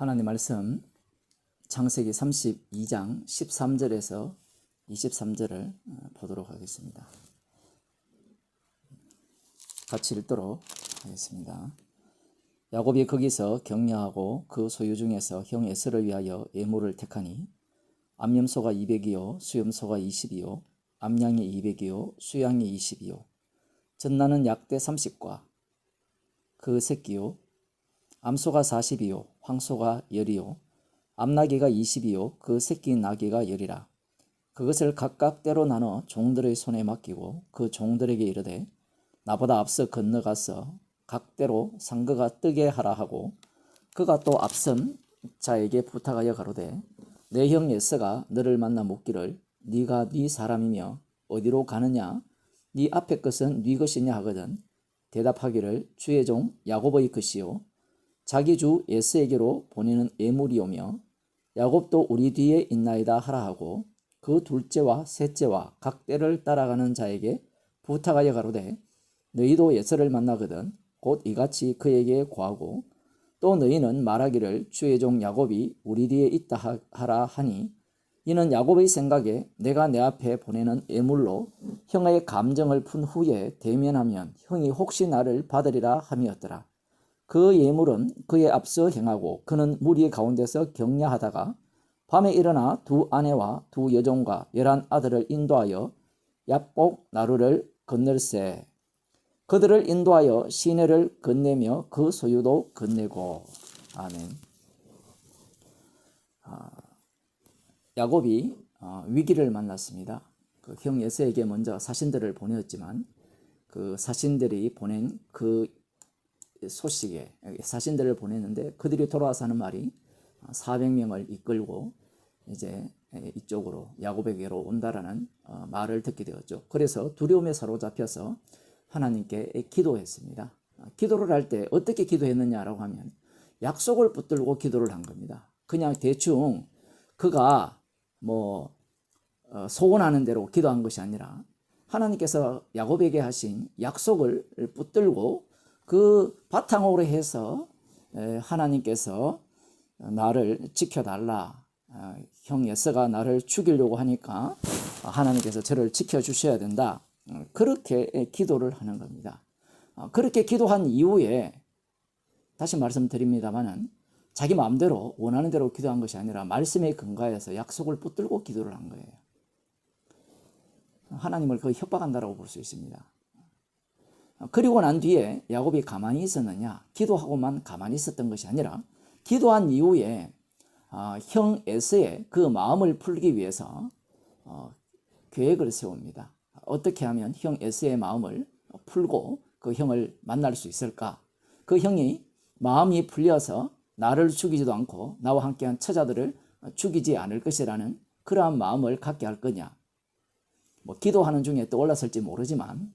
하나님 말씀 창세기 32장 13절에서 23절을 보도록 하겠습니다. 같이 읽도록 하겠습니다. 야곱이 거기서 격려하고 그 소유 중에서 형 에서를 위하여 예물을 택하니 암염소가 200이요 수염소가 20이요 암양이 200이요 수양이 20이요 전나는 약대 30과 그 새끼요 암소가 40이요 황소가 10이요 암나귀가 20이요 그 새끼 나귀가 10이라. 그것을 각각 때로 나눠 종들의 손에 맡기고 그 종들에게 이르되 나보다 앞서 건너가서 각대로 상거가 뜨게 하라 하고, 그가 또 앞선 자에게 부탁하여 가로되 내 형 에서가 너를 만나 묻기를 네가 네 사람이며 어디로 가느냐, 네 앞에 것은 네 것이냐 하거든 대답하기를 주의 종 야곱의 것이요 자기 주 에서에게로 보내는 예물이오며 야곱도 우리 뒤에 있나이다 하라 하고, 그 둘째와 셋째와 각 때를 따라가는 자에게 부탁하여 가로되 너희도 에서를 만나거든 곧 이같이 그에게 고하고, 또 너희는 말하기를 주의 종 야곱이 우리 뒤에 있다 하라 하니, 이는 야곱의 생각에 내가 내 앞에 보내는 예물로 형의 감정을 푼 후에 대면하면 형이 혹시 나를 받으리라 함이었더라. 그 예물은 그의 앞서 행하고 그는 무리 가운데서 격려하다가 밤에 일어나 두 아내와 두 여종과 11 아들을 인도하여 야복 나루를 건널세. 그들을 인도하여 시내를 건네며 그 소유도 건네고. 아멘. 야곱이 위기를 만났습니다. 그 형 에서에게 먼저 사신들을 보내었지만 그 사신들이 보낸 그 소식에 사신들을 보냈는데 그들이 돌아와서 하는 말이 400명을 이끌고 이제 이쪽으로 야곱에게로 온다라는 말을 듣게 되었죠. 그래서 두려움에 사로잡혀서 하나님께 기도했습니다. 기도를 할 때 어떻게 기도했느냐라고 하면 약속을 붙들고 기도를 한 겁니다. 그냥 대충 그가 소원하는 대로 기도한 것이 아니라 하나님께서 야곱에게 하신 약속을 붙들고 그 바탕으로 해서 하나님께서 나를 지켜달라, 형 에서가 나를 죽이려고 하니까 하나님께서 저를 지켜주셔야 된다, 그렇게 기도를 하는 겁니다. 그렇게 기도한 이후에 다시 말씀드립니다마는 자기 마음대로 원하는 대로 기도한 것이 아니라 말씀에 근거해서 약속을 붙들고 기도를 한 거예요. 하나님을 거의 협박한다라고 볼 수 있습니다. 그리고 난 뒤에 야곱이 가만히 있었느냐, 기도하고만 가만히 있었던 것이 아니라 기도한 이후에 형 에서의 그 마음을 풀기 위해서 계획을 세웁니다. 어떻게 하면 형 에서의 마음을 풀고 그 형을 만날 수 있을까? 그 형이 마음이 풀려서 나를 죽이지도 않고 나와 함께한 처자들을 죽이지 않을 것이라는 그러한 마음을 갖게 할 거냐. 기도하는 중에 떠올랐을지 모르지만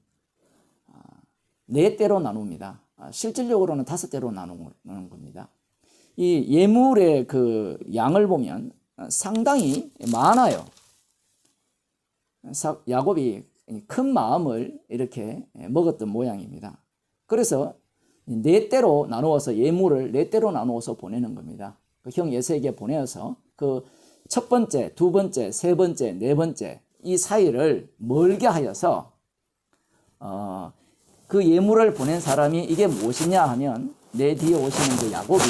4대로 나눕니다. 실질적으로는 5대로 나누는 겁니다. 이 예물의 그 양을 보면 상당히 많아요. 야곱이 큰 마음을 이렇게 먹었던 모양입니다. 그래서 4대로 나누어서 예물을 4대로 나누어서 보내는 겁니다. 그 형 에서에게 보내어서 그 첫 번째, 두 번째, 세 번째, 네 번째 이 사이를 멀게 하여서 그 예물을 보낸 사람이 이게 무엇이냐 하면 내 뒤에 오시는 그 야곱이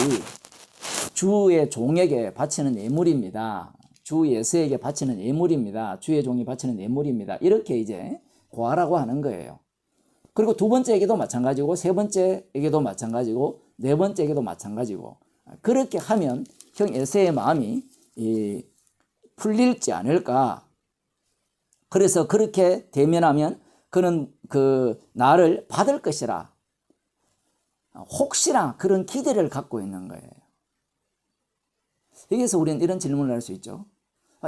주의 종에게 바치는 예물입니다. 주 에서에게 바치는 예물입니다. 주의 종이 바치는 예물입니다. 이렇게 이제 고하라고 하는 거예요. 그리고 두 번째에게도 마찬가지고 세 번째에게도 마찬가지고 네 번째에게도 마찬가지고, 그렇게 하면 형 에서의 마음이 풀릴지 않을까. 그래서 그렇게 대면하면 그는 그 나를 받을 것이라 혹시나 그런 기대를 갖고 있는 거예요. 여기서 우리는 이런 질문을 할 수 있죠.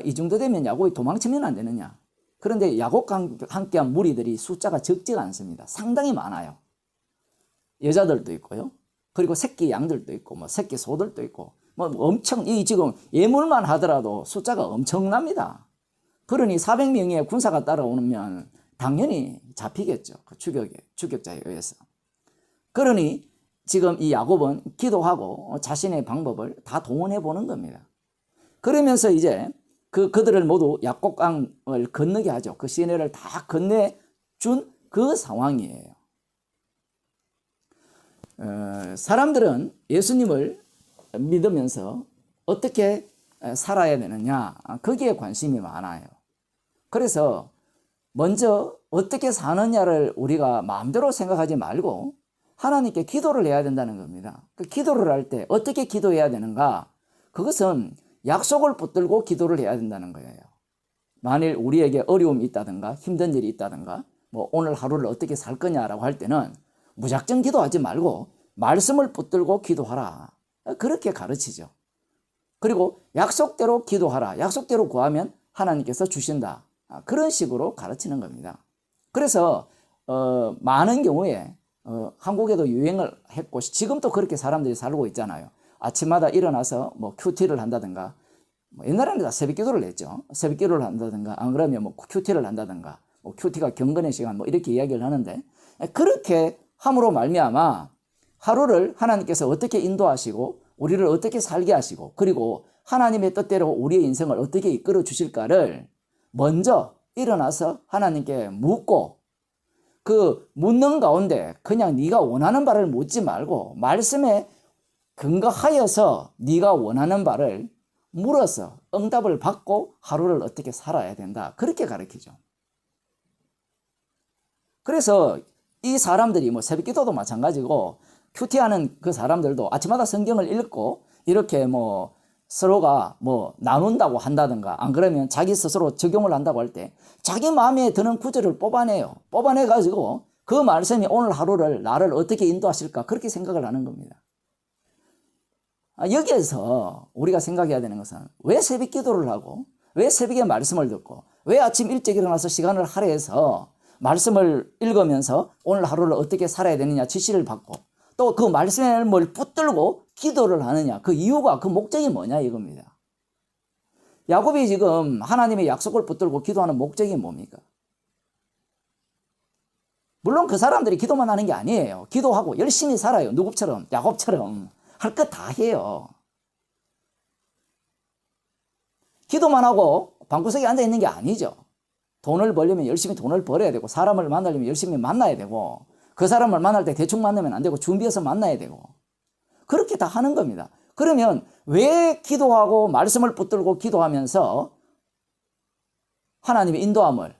이 정도 되면 야곱이 도망치면 안 되느냐. 그런데 야곱과 함께한 무리들이 숫자가 적지가 않습니다. 상당히 많아요. 여자들도 있고요. 그리고 새끼 양들도 있고 새끼 소들도 있고 엄청, 이 지금 예물만 하더라도 숫자가 엄청납니다. 그러니 400명의 군사가 따라오면 당연히 잡히겠죠. 그 추격자에 의해서. 그러니 지금 이 야곱은 기도하고 자신의 방법을 다 동원해 보는 겁니다. 그러면서 이제 그들을 모두 약곡강을 건너게 하죠. 그 시내를 다 건네준 그 상황이에요. 사람들은 예수님을 믿으면서 어떻게 살아야 되느냐, 거기에 관심이 많아요. 그래서 먼저 어떻게 사느냐를 우리가 마음대로 생각하지 말고 하나님께 기도를 해야 된다는 겁니다. 그 기도를 할 때 어떻게 기도해야 되는가? 그것은 약속을 붙들고 기도를 해야 된다는 거예요. 만일 우리에게 어려움이 있다든가 힘든 일이 있다든가 뭐 오늘 하루를 어떻게 살 거냐라고 할 때는 무작정 기도하지 말고 말씀을 붙들고 기도하라. 그렇게 가르치죠. 그리고 약속대로 기도하라. 약속대로 구하면 하나님께서 주신다. 그런 식으로 가르치는 겁니다. 그래서 많은 경우에 한국에도 유행을 했고 지금도 그렇게 사람들이 살고 있잖아요. 아침마다 일어나서 뭐 큐티를 한다든가, 뭐 옛날에는 다 새벽 기도를 했죠. 새벽 기도를 한다든가, 안 그러면 뭐 큐티를 한다든가, 뭐 큐티가 경건의 시간 뭐 이렇게 이야기를 하는데, 그렇게 함으로 말미암아 하루를 하나님께서 어떻게 인도하시고 우리를 어떻게 살게 하시고 그리고 하나님의 뜻대로 우리의 인생을 어떻게 이끌어 주실까를 먼저 일어나서 하나님께 묻고, 그 묻는 가운데 그냥 네가 원하는 바를 묻지 말고 말씀에 근거하여서 네가 원하는 바를 물어서 응답을 받고 하루를 어떻게 살아야 된다. 그렇게 가르치죠. 그래서 이 사람들이 뭐 새벽기도도 마찬가지고 큐티하는 그 사람들도 아침마다 성경을 읽고 이렇게 뭐 서로가 뭐 나눈다고 한다든가 안 그러면 자기 스스로 적용을 한다고 할 때 자기 마음에 드는 구절을 뽑아내요. 뽑아내가지고 그 말씀이 오늘 하루를 나를 어떻게 인도하실까 그렇게 생각을 하는 겁니다. 여기에서 우리가 생각해야 되는 것은 왜 새벽 기도를 하고 왜 새벽에 말씀을 듣고 왜 아침 일찍 일어나서 시간을 할애해서 말씀을 읽으면서 오늘 하루를 어떻게 살아야 되느냐 지시를 받고 또 그 말씀을 붙들고 기도를 하느냐, 그 이유가 그 목적이 뭐냐 이겁니다. 야곱이 지금 하나님의 약속을 붙들고 기도하는 목적이 뭡니까? 물론 그 사람들이 기도만 하는 게 아니에요. 기도하고 열심히 살아요. 누구처럼? 야곱처럼 할 것 다 해요. 기도만 하고 방구석에 앉아 있는 게 아니죠. 돈을 벌려면 열심히 돈을 벌어야 되고 사람을 만나려면 열심히 만나야 되고 그 사람을 만날 때 대충 만나면 안 되고 준비해서 만나야 되고 그렇게 다 하는 겁니다. 그러면 왜 기도하고 말씀을 붙들고 기도하면서 하나님의 인도함을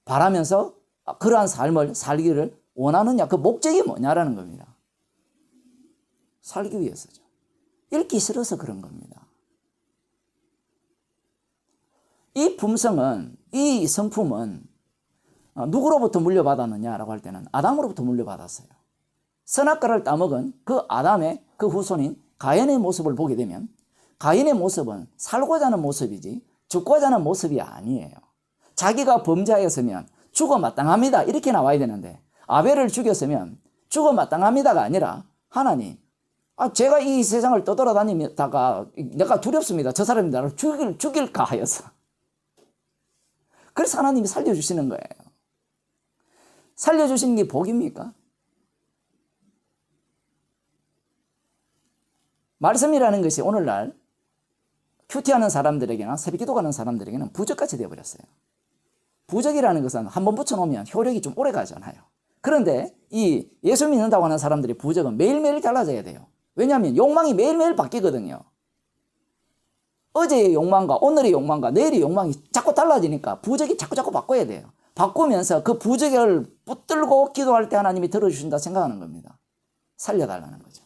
바라면서 그러한 삶을 살기를 원하느냐, 그 목적이 뭐냐라는 겁니다. 살기 위해서죠. 읽기 싫어서 그런 겁니다. 이 품성은, 이 성품은 누구로부터 물려받았느냐라고 할 때는 아담으로부터 물려받았어요. 선악과를 따먹은 그 아담의 그 후손인 가인의 모습을 보게 되면 가인의 모습은 살고자 하는 모습이지 죽고자 하는 모습이 아니에요. 자기가 범죄하였으면 죽어 마땅합니다 이렇게 나와야 되는데 아벨을 죽였으면 죽어 마땅합니다가 아니라 하나님, 제가 이 세상을 떠돌아다니다가 내가 두렵습니다. 저 사람이 나를 죽일까 하여서. 그래서 하나님이 살려주시는 거예요. 살려주시는 게 복입니까? 말씀이라는 것이 오늘날 큐티하는 사람들에게나 새벽기도 가는 사람들에게는 부적같이 되어버렸어요. 부적이라는 것은 한번 붙여놓으면 효력이 좀 오래 가잖아요. 그런데 이 예수 믿는다고 하는 사람들의 부적은 매일매일 달라져야 돼요. 왜냐하면 욕망이 매일매일 바뀌거든요. 어제의 욕망과 오늘의 욕망과 내일의 욕망이 자꾸 달라지니까 부적이 자꾸 바꿔야 돼요. 바꾸면서 그 부적을 붙들고 기도할 때 하나님이 들어주신다 생각하는 겁니다. 살려달라는 거죠.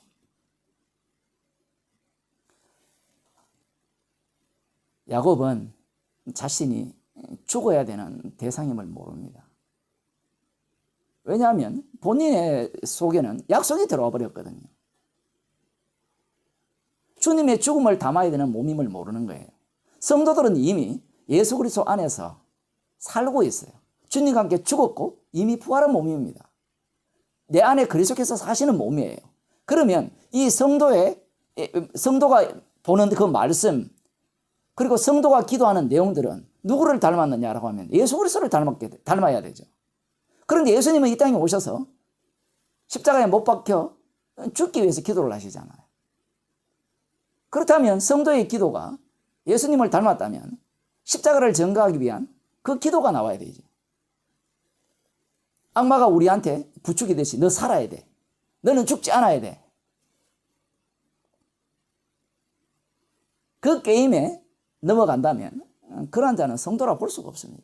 야곱은 자신이 죽어야 되는 대상임을 모릅니다. 왜냐하면 본인의 속에는 약속이 들어와 버렸거든요. 주님의 죽음을 담아야 되는 몸임을 모르는 거예요. 성도들은 이미 예수 그리스도 안에서 살고 있어요. 주님과 함께 죽었고 이미 부활한 몸입니다. 내 안에 그리스도께서 사시는 몸이에요. 그러면 이 성도가 보는 그 말씀 그리고 성도가 기도하는 내용들은 누구를 닮았느냐라고 하면 예수 그리스도를 닮아야 되죠. 그런데 예수님은 이 땅에 오셔서 십자가에 못 박혀 죽기 위해서 기도를 하시잖아요. 그렇다면 성도의 기도가 예수님을 닮았다면 십자가를 전가하기 위한 그 기도가 나와야 되죠. 악마가 우리한테 부추기듯이 너 살아야 돼. 너는 죽지 않아야 돼. 그 게임에 넘어간다면 그러한 자는 성도라 볼 수가 없습니다.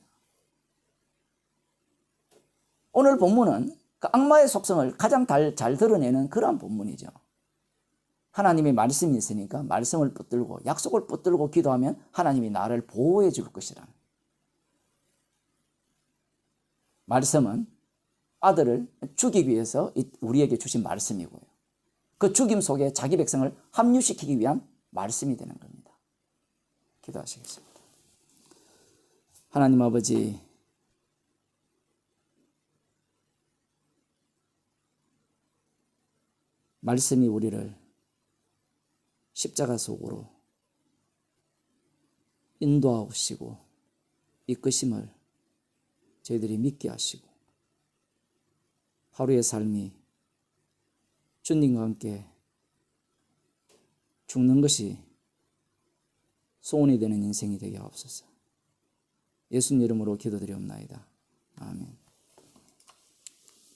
오늘 본문은 그 악마의 속성을 가장 잘 드러내는 그러한 본문이죠. 하나님의 말씀이 있으니까 말씀을 붙들고 약속을 붙들고 기도하면 하나님이 나를 보호해 줄 것이라. 말씀은 아들을 죽이기 위해서 우리에게 주신 말씀이고요. 그 죽임 속에 자기 백성을 합류시키기 위한 말씀이 되는 겁니다. 기도하시겠습니다. 하나님 아버지, 말씀이 우리를 십자가 속으로 인도하시고 이끄심을 저희들이 믿게 하시고 하루의 삶이 주님과 함께 죽는 것이 소원이 되는 인생이 되게 하옵소서. 예수님 이름으로 기도드리옵나이다. 아멘.